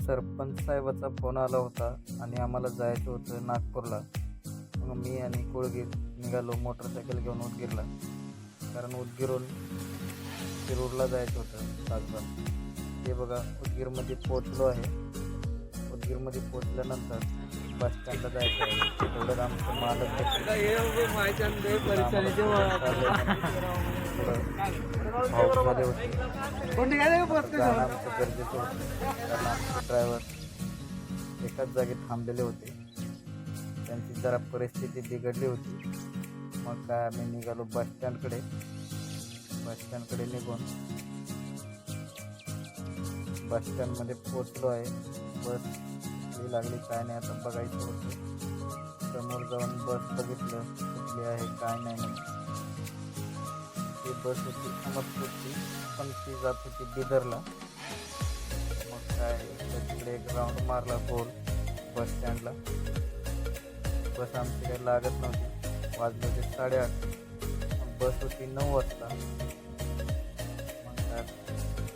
Sarpanch साहेबाचा phone आला होता आणि आम्हाला जायचं होतं नागपूरला. मग मी आणि कुळगीर निघालो मोटरसायकल घेऊन उदगीरला, कारण उदगीरहून शिरूरला जायचं होतं तासभर. ते बघा उदगीरमध्ये पोचलो आहे. उदगीरमध्ये पोचल्यानंतर बस स्टँडला जायचं आहे. तेवढं आमचं मालक हाऊसमध्ये होते. जाणं आमचं गरजेचं होतं, कारण आमचे ड्रायव्हर एकाच जागी थांबलेले होते. त्यांची जरा परिस्थिती बिघडली होती. मग काय आम्ही निघालो बस स्टँडकडे निघून बस स्टँडमध्ये पोचलो आहे. बस लागली काय नाही आता बघायचं होतं. समोर जाऊन बस बघितलं कुठली आहे काय नाही म्हणून. ती बस होती अहमदपूरची, पण ती जात होती बिदरला. मग काय तिकडे एक राऊंड मारला गोल बस स्टँडला. बस आमची काही लागत नव्हती. वाजले होते 8:30. बस होती 9 वाजता. मग काय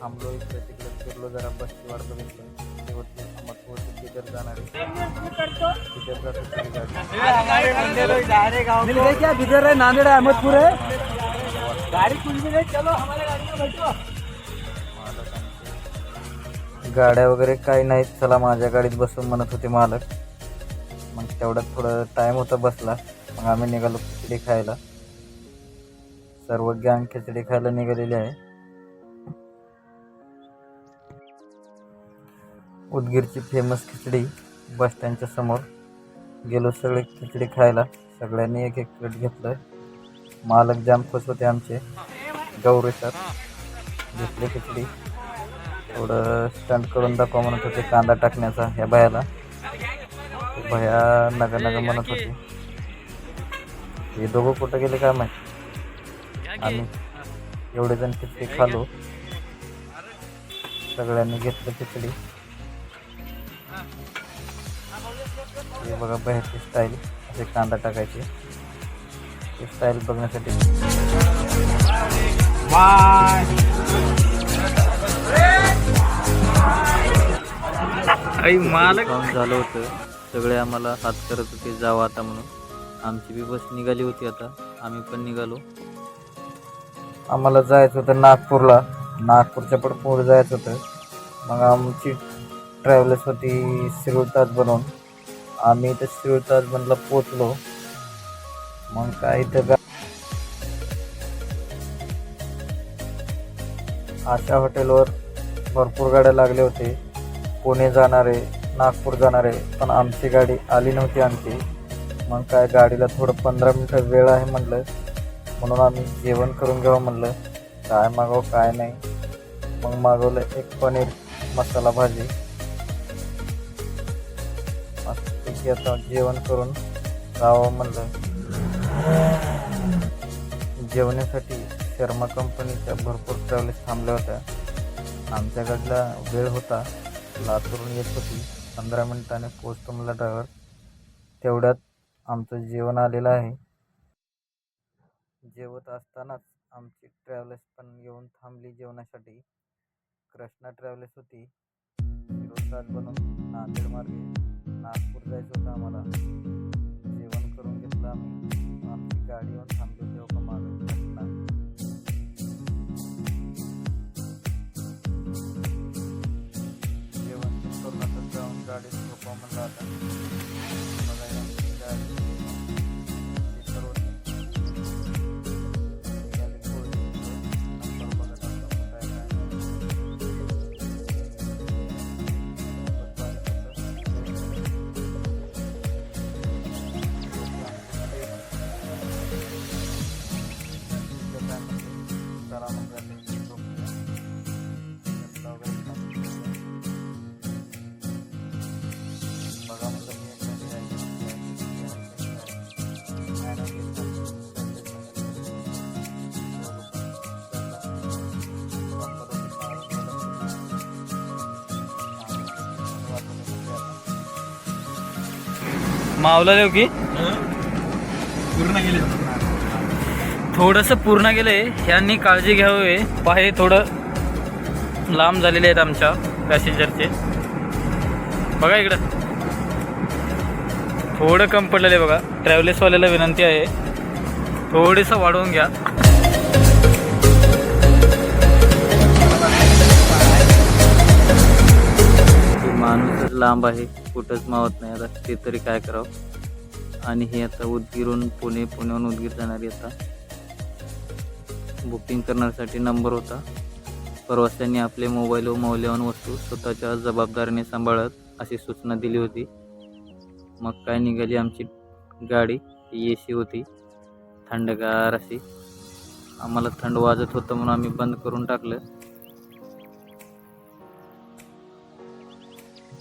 थांबलो, इकडे तिकडे फिरलो, जरा बसची वाट बघितलं. ते होती अहमदपूर ते बिदर जाणारी. बिदर जात होती गाडी. बिदर है, नांदेड़ है, अहमदपुर है. गाड़ी कुछ भी नहीं, चलो हमारे गाड़ी में बैठो. गाड्या वगैरे काही नाहीत, चला माझ्या गाडीत बसून म्हणत होते मालक. मग तेवढ्यात थोडं टाईम होता बसला. मग आम्ही निघालो खिचडी खायला. सर्व गँग खिचडी खायला निघालेली आहे. उदगीरची फेमस खिचडी बस स्टँडच्या समोर गेलो. सगळे खिचडी खायला सगळ्यांनी एक एक प्लेट घेतलं. मालक जाम खुश होते आमचे. गौरी सर घेतले खिचडी. थोडं स्टंट करून दाखवा म्हणत होते कांदा टाकण्याचा ह्या भयाला. भया नगा नगा म्हणत होते. हे दोघं कुठं गेले काय माहिती. आम्ही एवढे जण खिचडी खालो. सगळ्यांनी घेतलं खिचडी. हे बघा बाहेरची स्टाईल, असे कांदा टाकायचे. ते स्टाईल बघण्यासाठी मालक झालं होतं. सगळे आम्हाला हात करत होते जावं आता म्हणून. आमची बी बस निघाली होती. आता आम्ही पण निघालो. आम्हाला जायचं होतं नागपूरला. नागपूरच्या पण पुढे जायचं होतं. मग आमची ट्रॅव्हल्स होती शिरूर ताजबनहून. आम्ही इथं शिरूर ताजबनला पोचलो. मग काय इथं आशा हॉटेलवर भरपूर गाड्या लागले होते, पुणे जाणारे, नागपूर जाणारे. पण आमची गाडी आली नव्हती आमची. मग काय गाडीला थोडं 15 मिनटं वेळ आहे म्हटलं, म्हणून आम्ही जेवण करून घ्यावं म्हणलं. काय मागवं काय नाही. मग मागवलं एक पनीर मसाला भाजी. मस्तपैकी आता जेवण करून जावं म्हणलं. जेवण्यासाठी शर्मा कंपनीच्या भरपूर ट्रॅव्हल्स थांबल्या होत्या. आमच्या गाडीला वेळ होता, लातूरून येत होती. 15 मिनिटाने पोचतो मला ड्रायव्हर. तेवढ्यात आमचं जेवण आलेलं आहे. जेवत असतानाच आमची ट्रॅव्हल्स पण येऊन थांबली जेवणासाठी. कृष्णा ट्रॅव्हल्स होती. शिरूर ताजबनहून नांदेड मार्गे नागपूर जायचं होतं आम्हाला. जेवण करून घेतलं आम्ही. आमची गाडी येऊन थांबली होती का मागं कृष्णा. जेवण करून आता जाऊन गाडीत झोपा म्हणलं. आता बघायला आमची गाडी मावला देऊ की पूर्ण गेले. थोडंसं पूर्ण गेलंय. ह्यांनी काळजी घ्यावी. पाय थोडं लांब झालेले आहेत आमच्या पॅसेंजरचे. बघा इकडं थोडं कम पडलेलं आहे बघा. ट्रॅव्हल्सवाल्याला विनंती आहे थोडंसं वाढवून घ्या. माणूसच लांब आहे, कुठंच मावत नाही. आता ते तरी काय करावं. आणि हे आता उदगीरहून पुणे, पुण्याहून उदगीर जाणारी आता बुकिंग करण्यासाठी नंबर होता. प्रवाशांनी आपले मोबाईल व मौल्यवान वस्तू स्वतःच्या जबाबदारीने सांभाळत अशी सूचना दिली होती. मग काय निघाली आमची गाडी. AC होती थंडगार अशी. आम्हाला थंड वाजत होतं म्हणून आम्ही बंद करून टाकलं.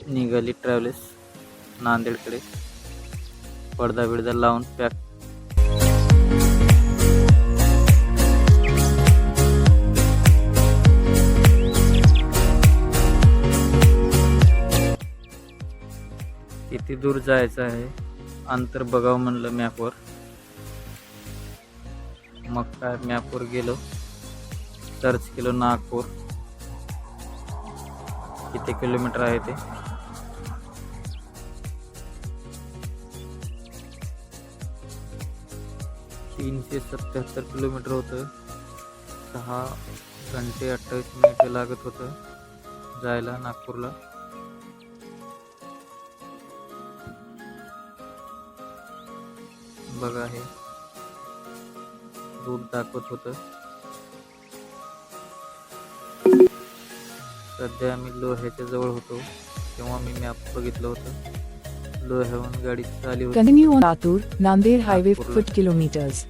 निघाली ट्रॅव्हल्स नांदेडकडे. पडदा बिडदा लावून पॅक. किती दूर जायचं आहे अंतर बघावं म्हणलं मॅपवर. मग काय मॅपवर गेलो, सर्च केलं नागपूर किती किलोमीटर आहे ते. $377 किलोमीटर होतं. 6 घंटे 28 मिनिटे लागत होतं जायला नागपूरला. बघा हे रूट दाखवत होतं. सध्या आम्ही लोह्याच्या जवळ होतो तेव्हा मी मॅप बघितलं होतं. लोह्याहून गाडी चालली होती. Continue on Latur, Nanded Highway 50 kilometers.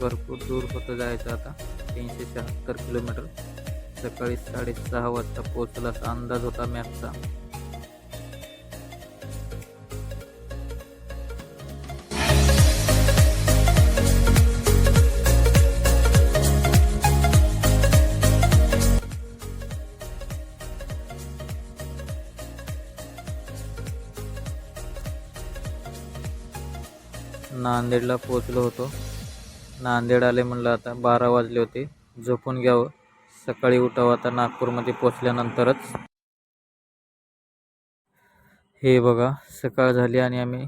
भरपूर दूर होतं जायचं आता. 376 किलोमीटर. सकाळी 6:30 वाजता पोहोचला असा अंदाज होता मॅपचा. नांदेडला पोहोचलो होतो. नांदेड आले म्हणलं आता 12 वाजले होते, झोपून घ्यावं, सकाळी उठावं आता नागपूरमध्ये पोहोचल्यानंतरच. हे बघा सकाळ झाली आणि आम्ही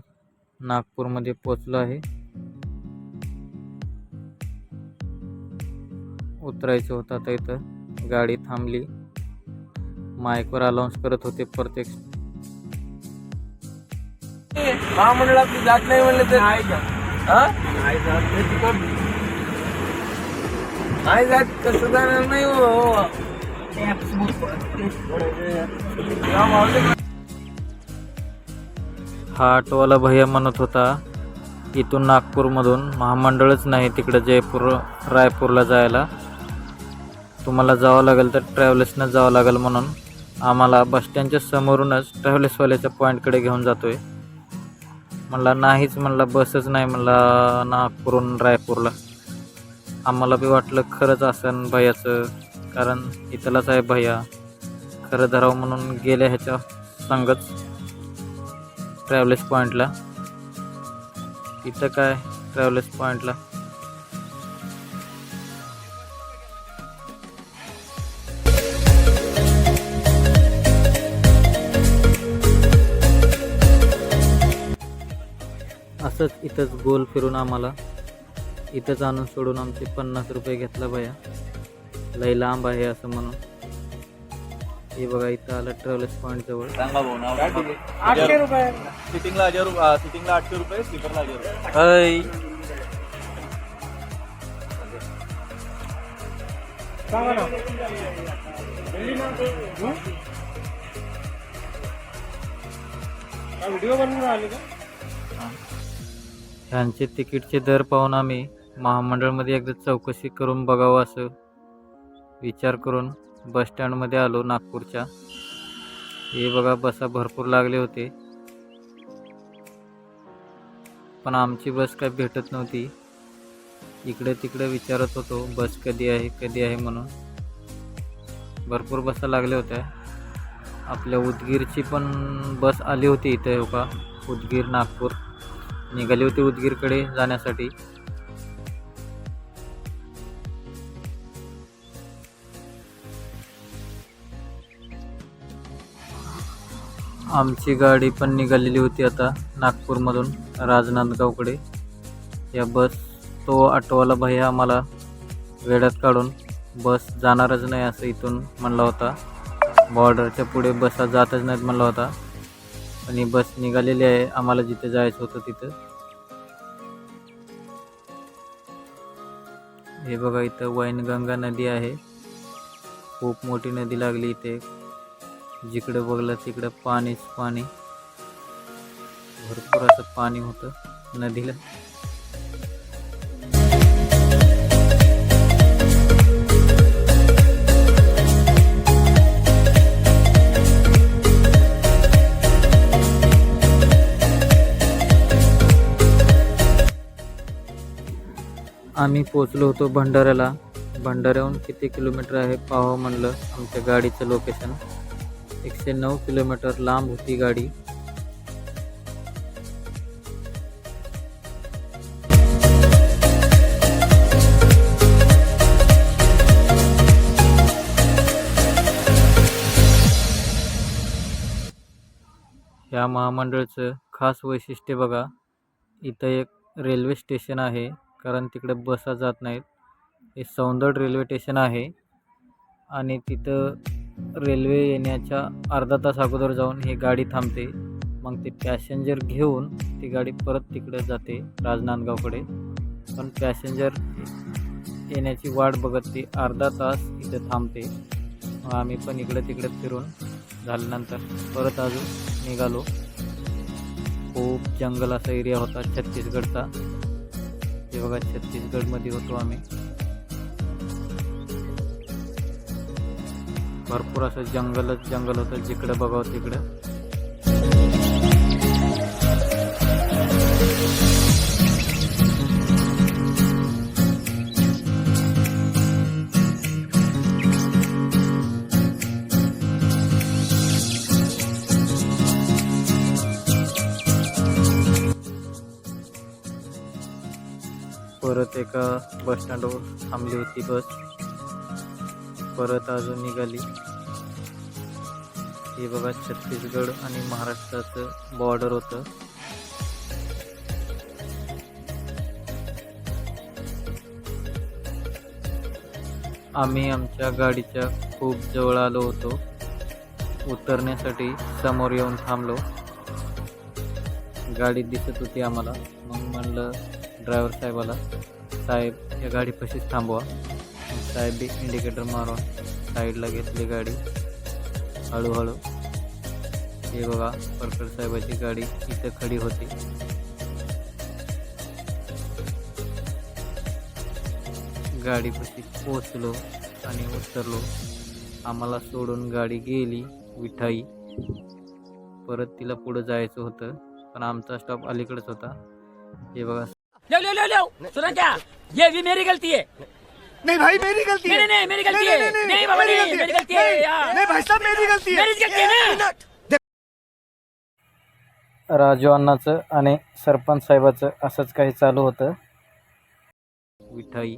नागपूरमध्ये पोहोचलो आहे. उतरायचं होतं आता. इथं गाडी थांबली. माईकवर अनाउन्स करत होते प्रत्येक. महामंडळात जात नाही म्हणले तर नाही जात कसं जाणार नाही हो. हा ऑटोवाला भैया म्हणत होता इथून नागपूरमधून महामंडळच नाही तिकडं जयपूर रायपूरला जायला, तुम्हाला जावं लागेल तर ट्रॅव्हल्सनं जावं लागेल. म्हणून आम्हाला बसस्टँडच्या समोरूनच ट्रॅव्हल्सवाल्याच्या पॉईंटकडे घेऊन जातोय. म्हणला नाहीच, म्हणला बसच नाही म्हणला नागपूरहून रायपूरला. आम्हाला बी वाटलं खरंच असन भैयाचं, कारण इथलाच आहे भैया, खरं धरावं म्हणून गेल्या ह्याच्या संगच ट्रॅव्हल्स पॉईंटला. इथं काय ट्रॅव्हल्स पॉईंटला असंच इथंच गोल फिरून आम्हाला इथंच आणून सोडून आमचे 50 रुपये घेतला भैया. लय लांब आहे असं म्हणून. हे बघा इथं आलं ट्रॅव्हल्स पॉईंट जवळ. सांगा भाऊ नाव 800 रुपये सिटिंगला 800 रुपये स्लीपरला 1000 रुपये. अय सांगा ना व्हिडिओ बनवून राहिले का? ह्यांचे तिकीटचे दर पाहून आम्ही महामंडळमध्ये एकदा चौकशी करून बघावं असं विचार करून बसस्टँडमध्ये आलो नागपूरच्या. हे बघा बसा भरपूर लागले होते, पण आमची बस काय भेटत नव्हती. इकडे तिकडे विचारत होतो बस कधी आहे म्हणून. भरपूर बसा लागल्या होत्या. आपल्या उदगीरची पण बस आली होती इथे. हो का उदगीर नागपूर निघाली होती उदगीरकडे जाण्यासाठी. आमची गाडी पण निघालेली होती आता नागपूरमधून राजनांदगावकडे. या बस तो ऑटोवाला भैया आम्हाला वेड्यात काढून बस जाणारच नाही असं इथून म्हणला होता. बॉर्डरच्या पुढे बसा जातच नाहीत म्हणला होता. आणि बस निघालेली आहे आम्हाला जिथे जायचं होतं तिथं. हे बघा इथं वैनगंगा नदी आहे. खूप मोठी नदी लागली इथे. जिकडे बघलं तिकडं पाणीच पाणी. भरपूर असं पाणी होतं नदीला. आम्ही पोचलो होतो भंडाऱ्याला. भंडाऱ्याहून किती किलोमीटर आहे पाहावं म्हणलं. आमच्या गाडीचं लोकेशन 109 किलोमीटर लांब होती गाडी. या महामंडळाचं खास वैशिष्ट्य बघा, इथं एक रेल्वे स्टेशन आहे. कारण तिकडे बसा जात नाहीत. हे सौंदड रेल्वे स्टेशन आहे आणि तिथं रेल्वे येण्याच्या अर्धा तास अगोदर जाऊन ही गाडी थांबते. मग ते पॅसेंजर घेऊन ती गाडी परत तिकडे जाते राजनांदगावकडे. पण पॅसेंजर येण्याची वाट बघत ती अर्धा तास इथे थांबते. मग आम्ही पण इकडे तिकडे फिरून झाल्यानंतर परत अजून निघालो. खूप जंगल असा एरिया होता छत्तीसगडचा. हे बघा छत्तीसगडमध्ये होतो आम्ही. भरपूर असं जंगलच जंगल होतं जिकडे बघावं तिकडं. परत एका बस स्टँडवर थांबली होती बस. परत अजून निघाली. हे बघा छत्तीसगड आणि महाराष्ट्राचं बॉर्डर होतं. आम्ही आमच्या गाडीच्या खूप जवळ आलो होतो. उतरण्यासाठी समोर येऊन थांबलो. गाडी दिसत होती आम्हाला. मग म्हणलं ड्रायव्हर साहेबाला, साहेब या गाडीपाशीच थांबवा. साहेब बी इंडिकेटर मारून साईडला घेतली गाडी हळूहळू. हे बघा परकर साहेबाची गाडी इथं खडी होती. गाडीपाशी पोचलो आणि उतरलो. आम्हाला सोडून गाडी गेली विठाई. परत तिला पुढं जायचं होतं पण आमचा स्टॉप अलीकडेच होता. हे बघा लो लो लो लो सुना क्या, ये भी मेरी गलती है. नहीं भाई मेरी गलती है. नहीं मेरी गलती है. नहीं बाबा नहीं मेरी गलती है यार. नहीं भाई साहब मेरी गलती है. मेरी गलती है ना. राजू अण्णाचं आणि सरपंच साहेबाचं असंच काही चालू होतं. विठाई.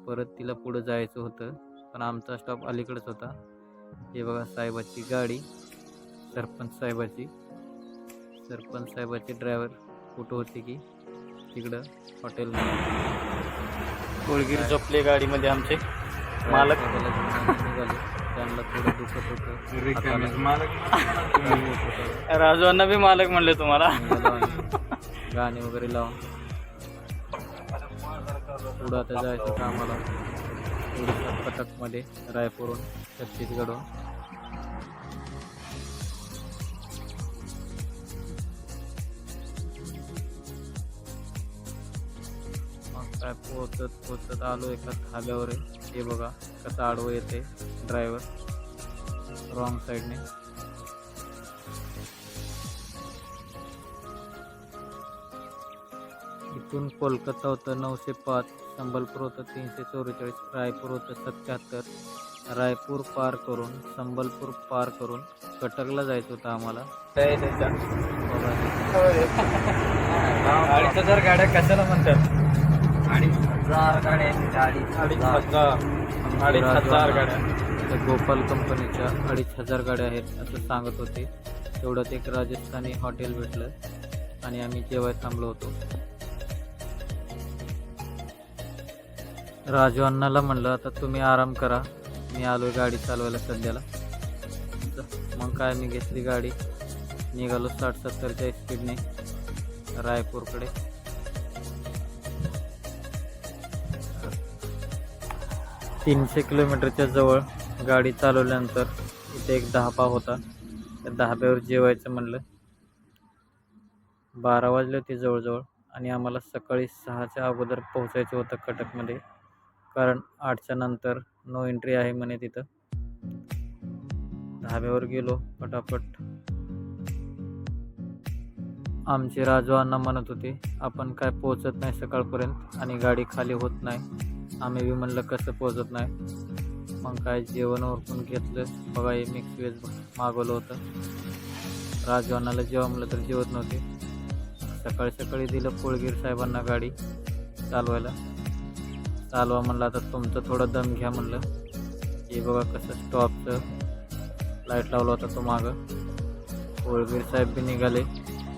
परत तिला पुढं जायचं होतं पण आमचा स्टॉप अलीकडेच होता. हे बघा साहेबाची गाडी, सरपंच साहेबाचे ड्रायव्हर कुठं होते की तिकडं हॉटेलमध्ये. कोळगिरी झोपले गाडीमध्ये आमचे मालक. निघाले. त्यांना थोडं दुखत होतं. राजू अण्णा बी मालक म्हणले तुम्हाला. गाणे वगैरे लावून पुढं आता जायचं होतं आम्हाला. उडीसा कटकमध्ये रायपूरहून छत्तीसगडहून. काय पोचत आलो एका धाब्यावर. हे बघा कसं आडवं येते ड्रायव्हर रॉंग साईडने. इथून कोलकाता होतं 905, संबलपूर होतं 344, रायपूर होतं 77. रायपूर पार करून संबलपूर पार करून कटकला जायचं होतं आम्हाला. 2,500 गाड्या कशाला म्हणतात? 2,500 गाड्या. 2,500 गाड्या. गोपाल कंपनीच्या 2,500 गाड्या आहेत असं सांगत होते. तेवढ्यात एक राजस्थानी हॉटेल भेटलं आणि आम्ही जेवायला थांबलो होतो. राजू अण्णाला म्हणलं आता तुम्ही आराम करा, मी आलोय गाडी चालवायला सध्याला. मग काय मी घेतली गाडी, निघालो 60-70च्या स्पीडने रायपूरकडे. तीनशे किलोमीटरच्या जवळ गाडी चालवल्यानंतर इथे एक धाबा होता. त्या धाब्यावर जेवायचं म्हणलं. 12 वाजले होते जवळजवळ आणि आम्हाला सकाळी 6च्या अगोदर पोहोचायचं होतं कटकमध्ये, कारण 8च्या नंतर नो एंट्री आहे म्हणे तिथं. धाब्यावर गेलो पटापट. आमचे राजू अण्णा म्हणत होते आपण काय पोहोचत नाही सकाळपर्यंत आणि गाडी खाली होत नाही. आम्ही बी म्हणलं कसं पोहोचत नाही. मग काय जेवण ओरकून घेतलं. बघा हे मिक्स व्हेज मागवलं होतं. राजू अण्णाला जेव्हा म्हणलं तर जेवत नव्हते. सकाळी सकाळी दिलं कोळगीर साहेबांना गाडी चालवायला. चालवा म्हणलं आता तुमचं थोडं दम घ्या म्हणलं. हे बघा कसं स्टॉपचं लाईट लावला होता तो मागं. कोळगीर साहेब बी निघाले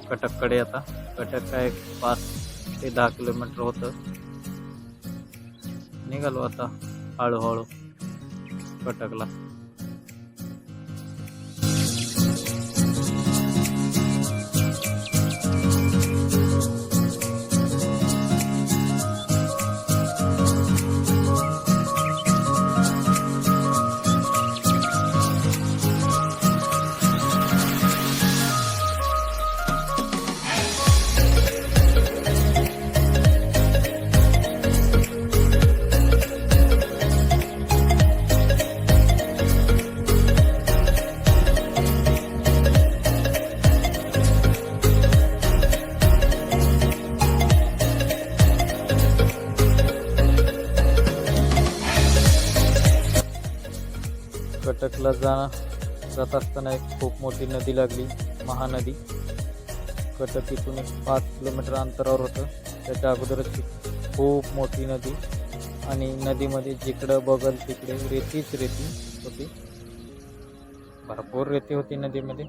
कटककडे. आता कटक काय 5 ते 10 किलोमीटर होतं. निघालो आता हळूहळू कटकला. कटकला जात असताना एक खूप मोठी नदी लागली, महानदी. कटक इथून एक 5 किलोमीटर अंतरावर होतं. त्याच्या अगोदरच खूप मोठी नदी आणि नदीमध्ये जिकडं बघल तिकडे रेतीच रेती होती. भरपूर रेती होती नदीमध्ये.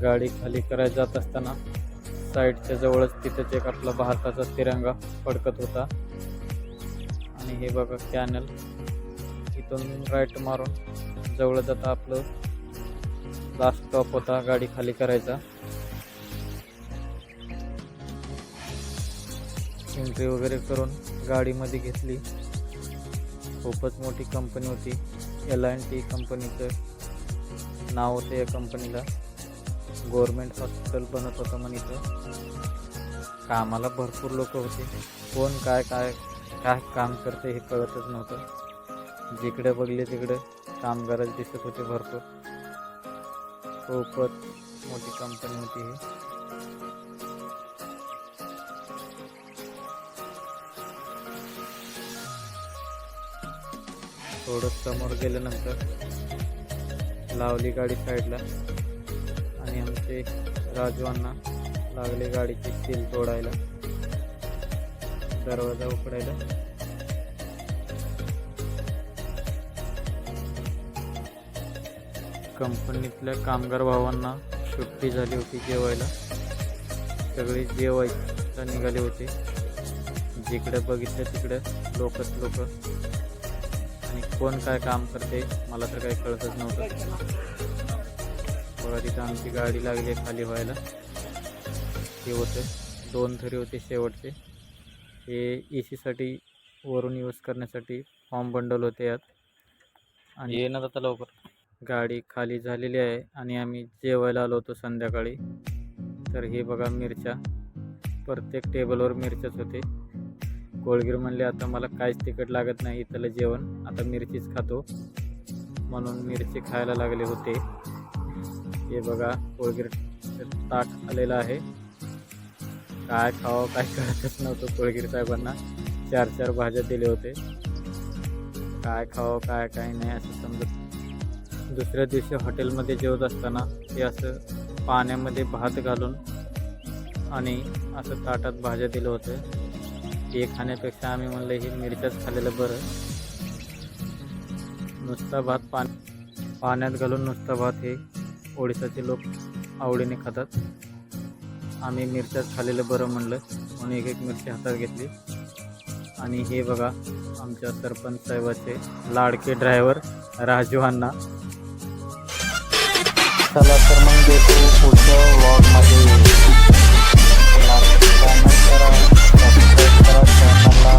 गाडी खाली करायला जात असताना साईडच्या जवळच तिथंच एक आपला भारताचा तिरंगा फडकत होता. आणि हे बघा कॅनल. इथून राईट मारून जवळ जाता आपलं लास्ट स्टॉप होता गाडी खाली करायचा. एंट्री वगैरे करून गाडीमध्ये घेतली. खूपच मोठी कंपनी होती. L&T कंपनीचं नाव होतं या कंपनीला. गव्हर्मेंट हॉस्पिटल बनत होतं म्हणे इथं. कामाला भरपूर लोक होते. कोण काय काय काय काम करते हे कळतच नव्हतं. जिकडे बघले तिकडे कामगारच दिसत होते भरपूर. खूपच मोठी कंपनी होती ही. थोडं समोर गेल्यानंतर लावली गाडी साईडला आणि आमचे राजू अण्णा लागले गाडीची सील तोडायला, दरवाजा उघडायला. कंपनीतल्या कामगार भावांना सुट्टी झाली होती जेवायला. सगळे जेवायला निघाले होते. जिकडे बघितलं तिकडे लोकच लोक. आणि कोण काय काम करते मला तर काही कळतच नव्हतं. बघा तिथं आमची गाडी लागली खाली व्हायला. हे होतं 2 थरी होते शेवटचे. हे AC साठी वरून यूज करण्यासाठी फॉर्म बंडल होते यात. आणि ये ना आता लवकर. गाडी खाली झालेली आहे आणि आम्ही जेवायला आलो होतो संध्याकाळी. तर हे बघा मिरच्या. प्रत्येक टेबलवर मिरच्याच होते. कोळगीर म्हणले आता मला काहीच तिखट लागत नाही इथलं जेवण, आता मिरचीच खातो, म्हणून मिरची खायला लागले होते. हे बघा कोळगीर ताट आलेलं आहे. काय खावं काय कळतच नव्हतं कोळगीर साहेबांना. 4 भाज्या दिले होते. काय खावं काय काय नाही असं समजत दुसऱ्या दिवशी हॉटेलमध्ये जेवत असताना हे असं पाण्यामध्ये भात घालून आणि असं ताटात भाज्या दिलं होतं. हे खाण्यापेक्षा आम्ही म्हणलं हे मिरच्याच खाल्लेलं बरं. नुसता भात पाण्यात घालून नुसता भात हे ओडिसाचे लोक आवडीने खातात. आम्ही मिरच्याच खाल्लेलं बरं म्हणलं म्हणून एक मिरची हातात घेतली. आणि हे बघा आमच्या सरपंच साहेबाचे लाडके ड्रायव्हर राजू अण्णा. चला तर मग भेटू पुढच्या व्लॉगमध्ये. लाईक करा, सबस्क्राईब करा चॅनलला.